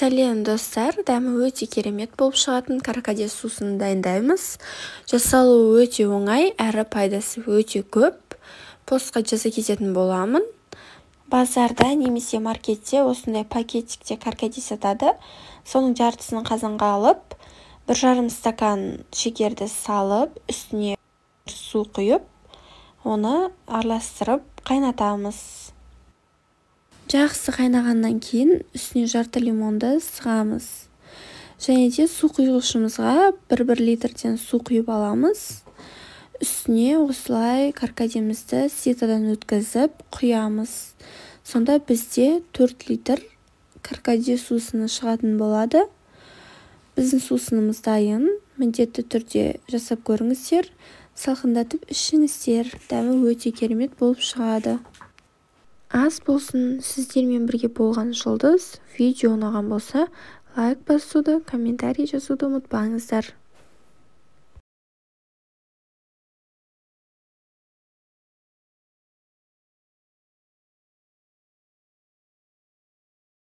Сәлем достар, дәмі өте керемет болып шығатын каркаде сусынын дайындаймыз. Жасалуы өте оңай, әрі пайдасы өте көп. Постқа жаза кететін боламын. Базарда немесе маркетте осындай пакетикте каркаде сатады. Соның жартысын қазанға алып, 1,5 стакан шекерді салып, үстіне су құйып, оны араластырып қайнатамыз. Жақсы қайнағаннан кейін үстіне жарты лимонды сығамыз. Және де су құйғышымызға 1 литрден су құйып аламыз. Үстіне осылай каркадемізді ситадан өткізіп құямыз. Сонда бізде 4 литр каркаде сусыны шығатын болады. Біздің сусынымыз дайын. Міндетті түрде жасап көріңіздер. Салқындатып ішіңіздер. Дәмі өте керемет болып шығады. Аз болсын, сіздермен бірге болған жұлдыз. Видео ұнаған болса, лайк басуды, комментарий жазуды ұмытпаңыздар.